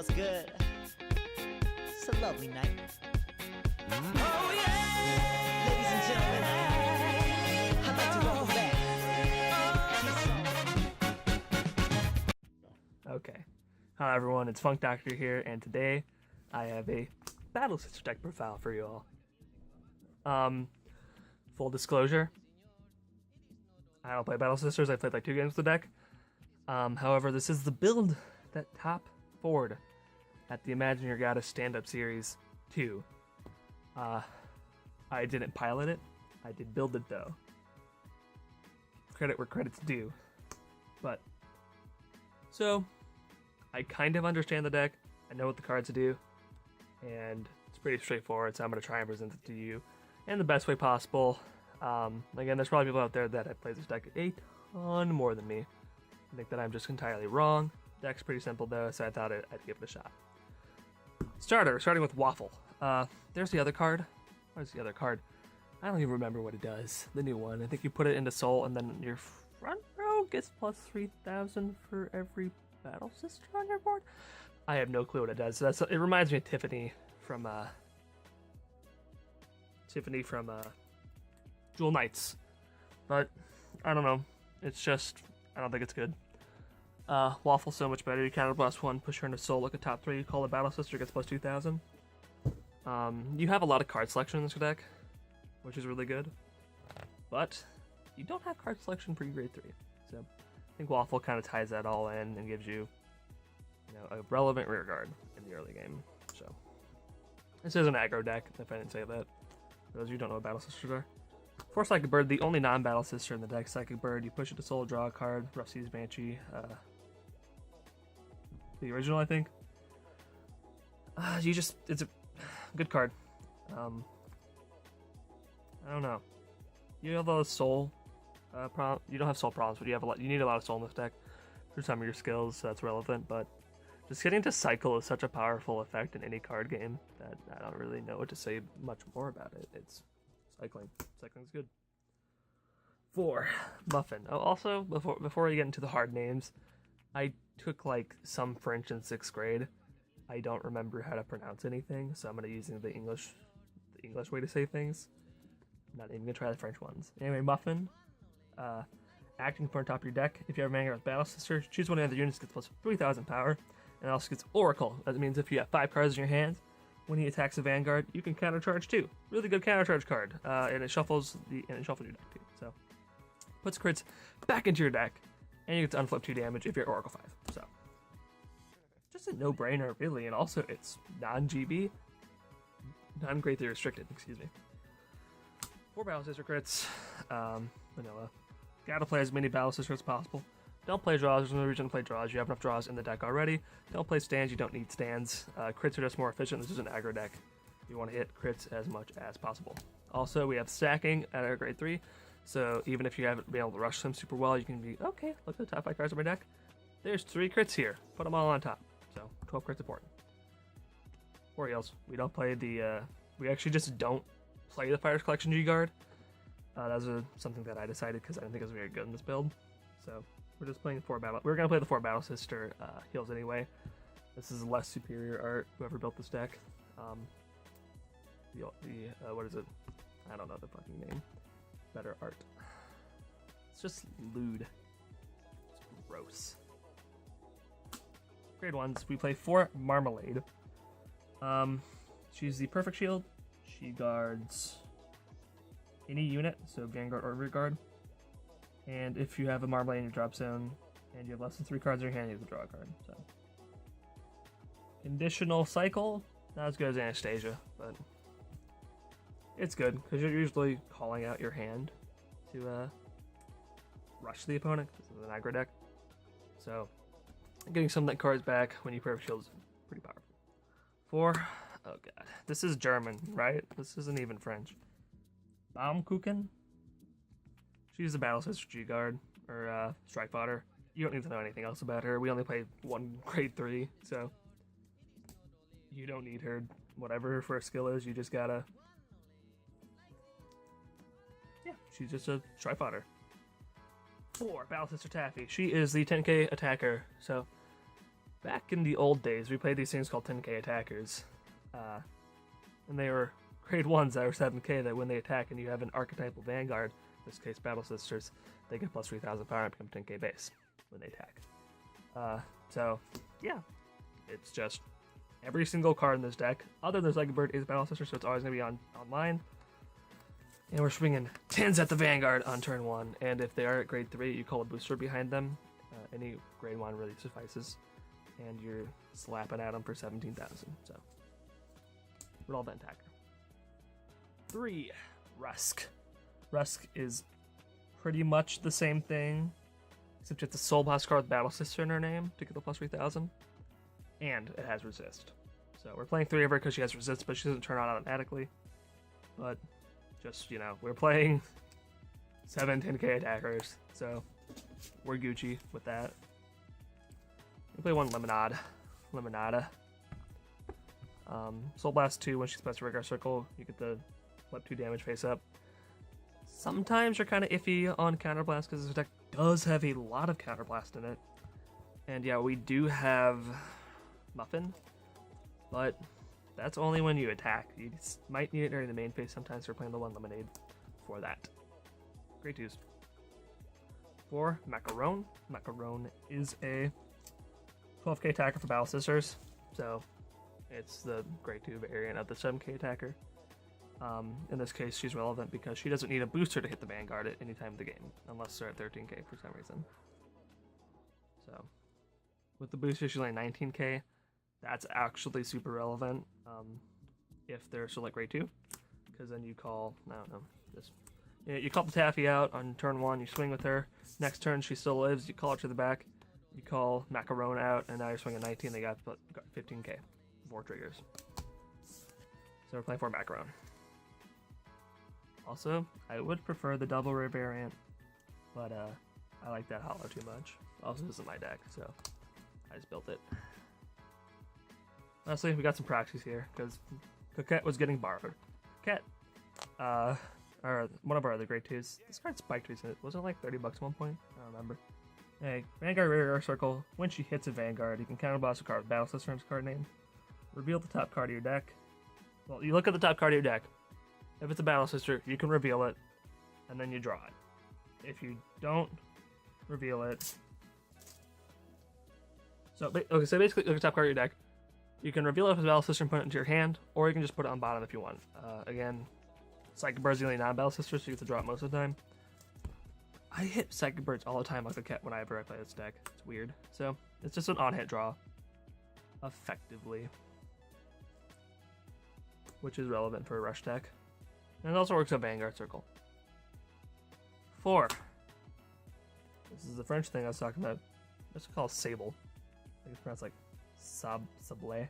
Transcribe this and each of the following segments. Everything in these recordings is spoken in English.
feels good. It's a lovely night. Oh yeah! Ladies and gentlemen, I'd like to welcome back. Okay. Hi everyone, it's Funkdoctor here, and today I have a Battle Sister deck profile for you all. Full disclosure, I don't play Battle Sisters, I played like 2 games with the deck. However, this is the build that top forward at the Imagine Your Goddess Stand-Up Series 2. I didn't pilot it, I did build it though. Credit where credit's due. But, so, I kind of understand the deck, I know what the cards do, and it's pretty straightforward, so I'm going to try and present it to you in the best way possible. Again, there's probably people out there that have played this deck a ton more than me. I think that I'm just entirely wrong. Deck's pretty simple though, so I thought I'd give it a shot. Starting with Waffle. There's the other card. Where's the other card? I don't even remember what it does. The new one. I think you put it into Soul, and then your front row gets plus 3,000 for every Battle Sister on your board. I have no clue what it does. So it reminds me of Tiffany from Jewel Knights, but I don't know. It's just I don't think it's good. Waffle's so much better. You counter blast 1, push her into Soul, look at top 3, call a Battle Sister, gets plus 2,000. You have a lot of card selection in this deck, which is really good, but you don't have card selection for grade 3. So I think Waffle kind of ties that all in and gives you, a relevant rear guard in the early game. So this is an aggro deck, if I didn't say that. For those of you who don't know what Battle Sisters are. For Psychic Bird, the only non-Battle Sister in the deck, Psychic Bird, you push it to Soul, draw a card, Rough Seas Banshee, the original, I think. It's a good card. I don't know. You have a lot of Soul you don't have Soul problems, but you need a lot of Soul in this deck for some of your skills, so that's relevant, but just getting to cycle is such a powerful effect in any card game that I don't really know what to say much more about it. It's cycling. Cycling's good. 4. Muffin. Oh, also, before we get into the hard names, I took like some French in 6th grade. I don't remember how to pronounce anything, so I'm gonna use the English way to say things. I'm not even gonna try the French ones. Anyway, Muffin. Acting for on top of your deck. If you have Vanguard with Battle Sister, choose one of the other units, gets plus 3,000 power, and it also gets Oracle. That means if you have 5 cards in your hand, when he attacks a Vanguard, you can countercharge too. Really good countercharge card, and it shuffles your deck too. So puts crits back into your deck, and you get to unflip 2 damage if you're Oracle 5. So just a no-brainer, really, and also it's non-GB, non-grade 3 restricted. Excuse me. 4 Battle Sister crits, vanilla. Gotta play as many Battle Sisters as possible. Don't play draws. There's no reason to play draws. You have enough draws in the deck already. Don't play stands. You don't need stands. Crits are just more efficient. This is an aggro deck. You want to hit crits as much as possible. Also, we have stacking at our grade 3. So even if you haven't been able to rush them super well, you can be, okay, look at the top 5 cards of my deck. There's 3 crits here. Put them all on top. So 12 crits important. 4 heals. We don't play we actually just don't play the Fighters Collection G-Guard. That was something that I decided because I didn't think it was very good in this build. So we're just playing We're gonna play the 4 Battle Sister heals anyway. This is less superior art. Whoever built this deck, what is it? I don't know the fucking name. Better art. It's just lewd. It's gross. Grade 1s. We play 4 Marmalade. She's the perfect shield. She guards any unit, so Vanguard or rear guard. And if you have a Marmalade in your drop zone and you have less than 3 cards in your hand, you can draw a card. So conditional cycle, not as good as Anastasia, but it's good because you're usually calling out your hand to rush the opponent because it's an aggro deck. So getting some of that cards back when you perfect shield is pretty powerful. 4, oh god, this is German, right? This isn't even French. Baumkuchen. She's a Battle Sister G-Guard, or Strike Fodder. You don't need to know anything else about her. We only play 1 grade 3, so you don't need her. Whatever her first skill is, you just gotta... Yeah, she's just a Strike Fodder. 4, Battle Sister Taffy. She is the 10k attacker, so Back in the old days, we played these things called 10k attackers. And they were grade 1s that were 7k that when they attack and you have an archetypal Vanguard, in this case Battle Sisters, they get plus 3000 power and become 10k base when they attack. So, yeah, it's just every single card in this deck, other than Psychic Bird, is Battle Sister, so it's always going to be online. And we're swinging 10s at the Vanguard on turn 1, and if they are at grade 3, you call a booster behind them. Any grade 1 really suffices, and you're slapping at them for 17,000, so. Relevant attacker. 3, Rusk. Rusk is pretty much the same thing, except it's a Soul Blast card with Battle Sister in her name to get the plus 3000, and it has resist. So we're playing 3 of her because she has resist, but she doesn't turn on automatically. But just, you know, we're playing 7 10k attackers, so we're Gucci with that. We play 1 Limonada. Soul Blast 2, when she's placed a Vanguard Circle, you get the flip 2 damage face up. Sometimes you're kind of iffy on Counterblast because this deck does have a lot of Counterblast in it. And yeah, we do have Muffin, but that's only when you attack. You might need it during the main phase sometimes. We're playing the 1 Lemonade for that. Great 2s. 4, Macaron. Macaron is a 12k attacker for Battle Sisters, so it's the grade 2 variant of the 7k attacker. In this case, she's relevant because she doesn't need a booster to hit the Vanguard at any time of the game, unless they're at 13k for some reason. So, with the booster, she's only 19k. That's actually super relevant if they're still at grade 2, because then you call, you call the Taffy out on turn 1, you swing with her. Next turn, she still lives, you call her to the back, you call Macaron out, and now you're swinging 19, they got 15k. 4 triggers. So we're playing 4 Macaron. Also, I would prefer the double rare variant, but I like that hollow too much. Also, this is my deck, so I just built it. Honestly, we got some proxies here, because Coquette was getting borrowed. Coquette, or one of our other grade 2s. This card spiked recently. Wasn't it like 30 bucks at one point? I don't remember. Hey, Vanguard Rear Circle. When she hits a Vanguard, you can counterblast a card with Battle System's card name. Reveal the top card of your deck. Well, you look at the top card of your deck. If it's a Battle Sister, you can reveal it, and then you draw it. If you don't reveal it... So basically, look at the top card of your deck. You can reveal it if it's a Battle Sister and put it into your hand, or you can just put it on bottom if you want. Again, Psychic Bird's the only non-Battle Sister, so you get to draw it most of the time. I hit Psychic Birds all the time like a cat whenever I play this deck. It's weird. So, it's just an on-hit draw. Effectively. Which is relevant for a rush deck. And it also works on Vanguard Circle. 4. This is the French thing I was talking about. Let's call it Sable. I think it's pronounced like Sablé.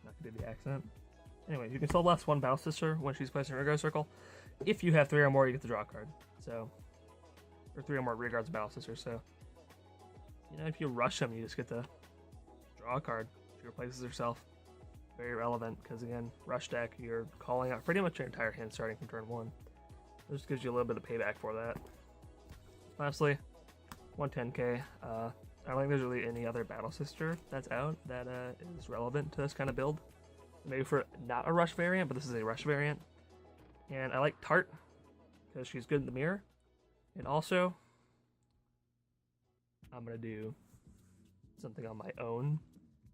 Not gonna do the accent. Anyway, you can still blast 1 Battle Sister when she's placed in Vanguard Circle. If you have 3 or more, you get to draw a card. So, or 3 or more Rear Guards Battle Sisters. So, you know, if you rush them, you just get to draw a card. She replaces herself. Very relevant, because again, rush deck, you're calling out pretty much your entire hand starting from turn 1. This just gives you a little bit of payback for that. Lastly, 110k. I don't think there's really any other Battle Sister that's out that is relevant to this kind of build. Maybe for not a rush variant, but this is a rush variant. And I like Tart, because she's good in the mirror. And also, I'm going to do something on my own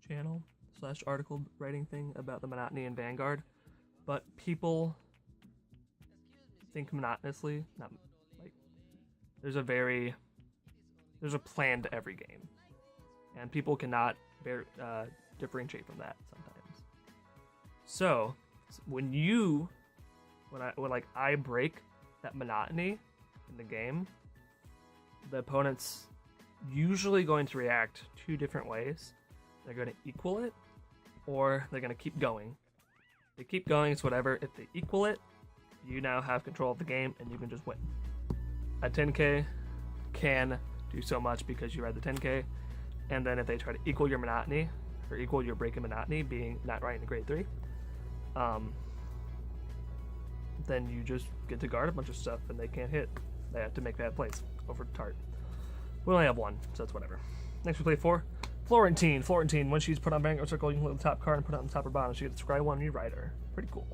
channel / article writing thing about the monotony in Vanguard. But people think monotonously. Not like there's a plan to every game. And people cannot differentiate from that sometimes. So, when I break that monotony in the game, the opponent's usually going to react 2 different ways. They're going to equal it, or they're going to keep going. If they keep going, it's whatever. If they equal it, you now have control of the game, and you can just win. A 10k can do so much because you read the 10k, and then if they try to equal your monotony, or equal your break in monotony, being not riding the grade 3, then you just get to guard a bunch of stuff, and they can't hit. They have to make bad plays over Tart. We only have 1, so it's whatever. Next we play 4, Florentine. When she's put on Vanguard Circle, you can look at the top card and put it on the top or bottom. She gets to scry one when you ride her. Pretty cool.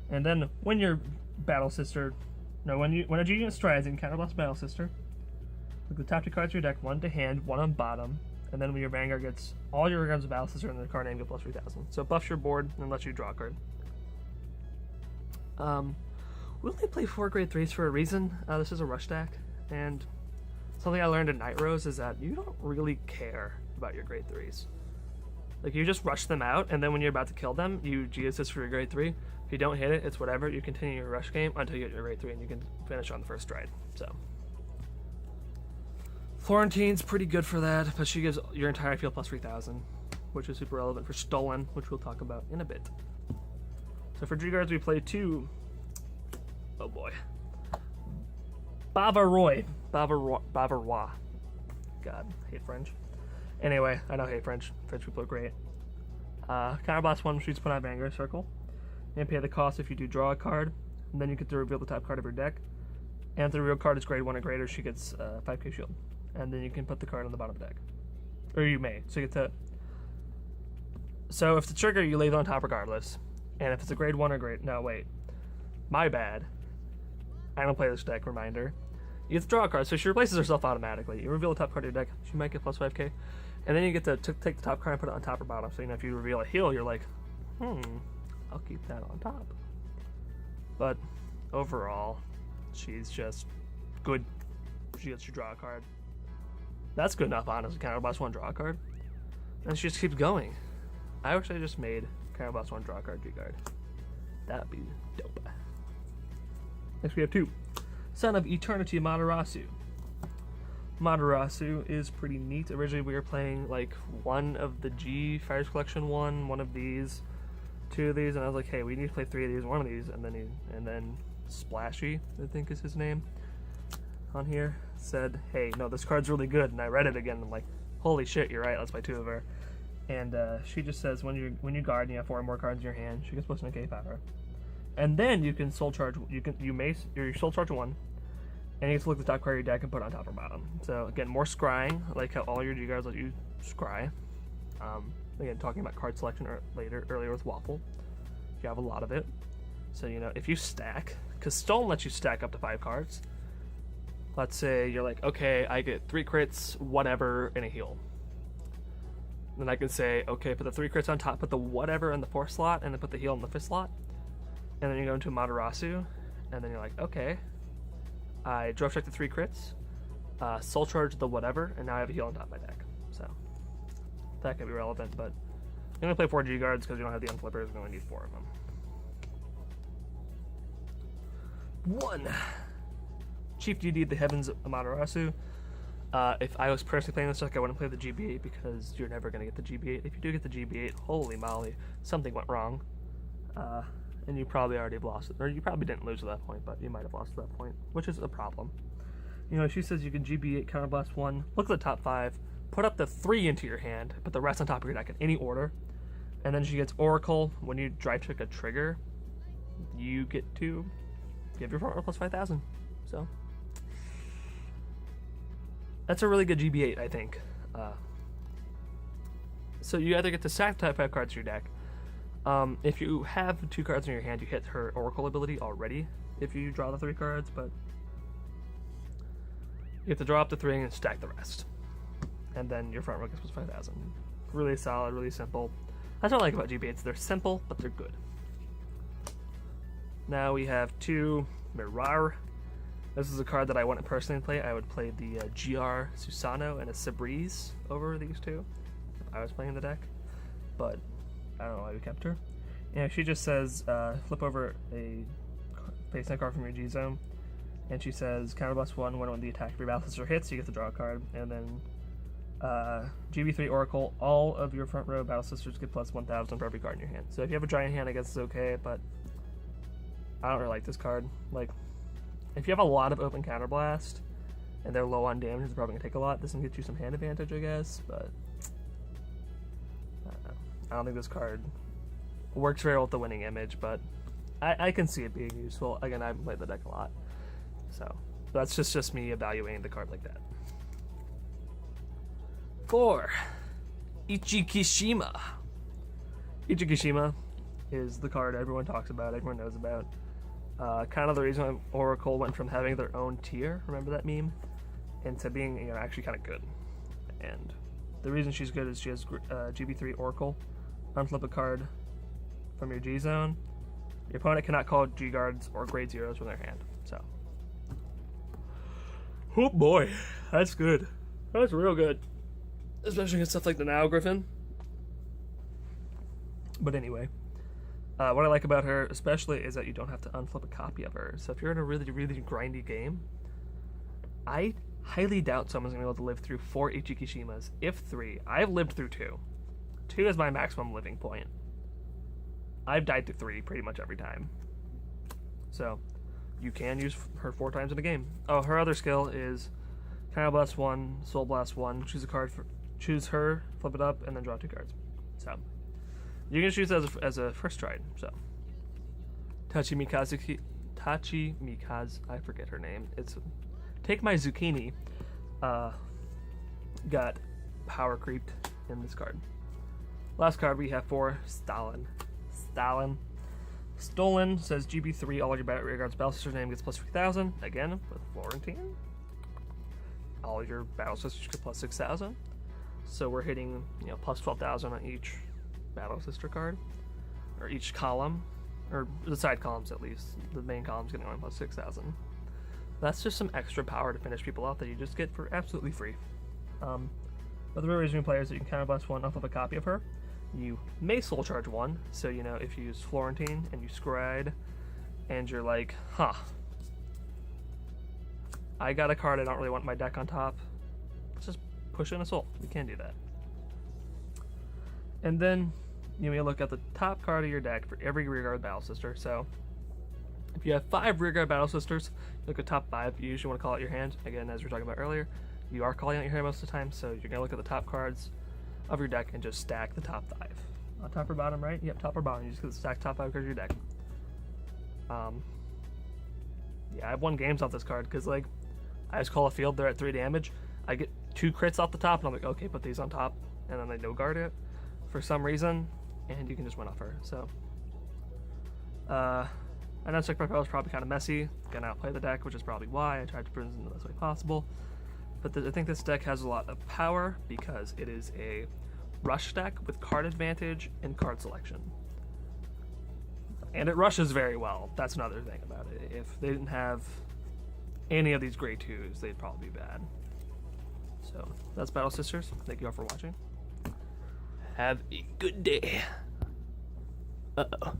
And then when your Battle Sister, no, when a G unit strides, you can counterblast Battle Sister. Look at the top 2 cards of your deck, 1 to hand, 1 on bottom. And then when your Vanguard gets all your cards of Battle Sister and the card name, get plus 3,000. So it buffs your board and lets you draw a card. We only play 4 grade 3s for a reason. This is a rush deck, and something I learned in Night Rose is that you don't really care about your grade 3s. Like, you just rush them out, and then when you're about to kill them, you G-assist for your grade 3. If you don't hit it, it's whatever. You continue your rush game until you get your grade 3, and you can finish on the first stride. So Florentine's pretty good for that, but she gives your entire field plus 3,000, which is super relevant for Stolen, which we'll talk about in a bit. So for G-Guards, we play 2... Oh boy. Bavarois. God, hate French. Anyway, I don't hate French. French people are great. Counterblast 1 sheets put on Vanguard Circle. And pay the cost if you do draw a card. And then you get to reveal the top card of your deck. And if the reveal card is grade 1 or greater, she gets 5k shield. And then you can put the card on the bottom of the deck. Or you may. So you get to... So if the trigger, you leave it on top regardless. And if it's a grade 1 or grade... No, wait. My bad. I don't play this deck, reminder. You get to draw a card, so she replaces herself automatically. You reveal the top card of your deck, she might get plus 5k. And then you get to take the top card and put it on top or bottom. So, you know, if you reveal a heal, you're like, I'll keep that on top. But overall, she's just good. She gets you draw a card. That's good enough, honestly. Counterblast 1, draw a card. And she just keeps going. I actually just made Counterblast 1, draw a card, G-Guard. That'd be dope. Next we have 2. Son of Eternity, Matarasu. Matarasu is pretty neat. Originally we were playing like one of the G Fires Collection one of these, 2 of these, and I was like, hey, we need to play 3 of these, 1 of these, and then Splashy, I think is his name, on here, said, hey, no, this card's really good, and I read it again, and I'm like, holy shit, you're right, let's play 2 of her. And she just says when you guard and you have 4 more cards in your hand, she gets plus 1k power. And then you can soul charge. You soul charge 1, and you get to look at the top card of your deck and put it on top or bottom. So again, more scrying, like how all your G guards let you scry. Again, talking about card selection earlier with Waffle. You have a lot of it. So you know if you stack, because Stolen lets you stack up to 5 cards. Let's say you're like, okay, I get 3 crits, whatever, and a heal. Then I can say, okay, put the 3 crits on top, put the whatever in the 4th slot, and then put the heal in the 5th slot. And then you go into Matarasu, and then you're like, okay, I draw check the 3 crits, soul charge the whatever, and now I have a heal on top of my deck. So that could be relevant, but I'm gonna play 4 G guards because you don't have the unflippers, and you only need 4 of them. 1. Chief DD, the Heavens Matarasu. If I was personally playing this deck, I wouldn't play the GB8 because you're never gonna get the GB8. If you do get the GB8, holy moly, something went wrong. And you probably already have lost it, or you probably didn't lose at that point, but you might have lost at that point, which is a problem. You know, she says you can GB8 counterblast 1, look at the top 5, put up the 3 into your hand, put the rest on top of your deck in any order, and then she gets Oracle. When you drive check a trigger, you get to give your front row plus 5,000. So that's a really good GB8, I think. So you either get to stack the top 5 cards to your deck. If you have 2 cards in your hand, you hit her Oracle ability already if you draw the 3 cards, but you have to draw up the 3 and stack the rest. And then your front row gets plus 5,000. Really solid, really simple. That's what I like about GB8s. They're simple, but they're good. Now we have 2 Mirar. This is a card that I wouldn't personally play. I would play the GR Susano and a Sabreeze over these 2 if I was playing the deck. But I don't know why we kept her. Yeah, she just says, flip over a face card from your G zone, and she says, counterblast 1 when the attack of your Battle Sister hits, you get to draw a card, and then GB3 Oracle, all of your front row Battle Sisters get plus 1,000 for every card in your hand. So if you have a giant hand, I guess it's okay, but I don't really like this card. Like, if you have a lot of open counterblast, and they're low on damage, they're probably going to take a lot. This can get you some hand advantage, I guess, but I don't think this card works very well with the winning image, but I can see it being useful. Again, I haven't played the deck a lot, so that's just me evaluating the card like that. 4. Ichikishima. Ichikishima is the card everyone talks about, everyone knows about. Kind of the reason why Oracle went from having their own tier, remember that meme, into being actually kind of good. And the reason she's good is she has GB3 Oracle. Unflip a card from your G zone. Your opponent cannot call G guards or grade zeros from their hand. So, oh boy, that's good. That's real good, especially against stuff like the Now Griffin. But anyway, what I like about her especially is that you don't have to unflip a copy of her. So if you're in a really, really grindy game, I highly doubt someone's going to be able to live through 4 Ichikishimas, if 3. I've lived through 2. 2 is my maximum living point. I've died to 3 pretty much every time. So you can use her 4 times in a game. Oh, her other skill is Counter Blast 1, Soul Blast 1, choose a card, choose her, flip it up, and then draw 2 cards. So you can choose it as a first stride. So Tachi Mikaze, I forget her name. It's Take My Zucchini. Got power creeped in this card. Last card we have for Stalin. Stolen says GB3, all your rear guards battle sister's name gets plus 3,000. Again, with Florentine. All your battle sisters get plus 6,000. So we're hitting, plus 12,000 on each battle sister card. Or each column. Or the side columns at least. The main column's getting only plus 6,000. That's just some extra power to finish people off that you just get for absolutely free. But the real reason we play is that you can counter blast 1 off of a copy of her. You may soul charge 1, so if you use Florentine and you scryed, and you're like, I got a card I don't really want my deck on top, let's just push in a soul. You can do that. And then you may look at the top card of your deck for every rearguard battle sister. So if you have 5 rearguard battle sisters, look at top 5. You usually want to call out your hand. Again, as we were talking about earlier, you are calling out your hand most of the time, so you're going to look at the top cards of your deck and just stack the top 5. On top or bottom, right? Yep, top or bottom. You just get the stack top 5 cards of your deck. Yeah, I've won games off this card because, I just call a field, they're at 3 damage. I get 2 crits off the top, and I'm like, okay, put these on top, and then I no guard it for some reason, and you can just win off her. So, I know Stick Propel is probably kind of messy. Gonna outplay the deck, which is probably why I tried to present it in the best way possible. But I think this deck has a lot of power because it is a rush deck with card advantage and card selection. And it rushes very well. That's another thing about it. If they didn't have any of these grade 2s, they'd probably be bad. So that's Battle Sisters. Thank you all for watching. Have a good day. Uh-oh.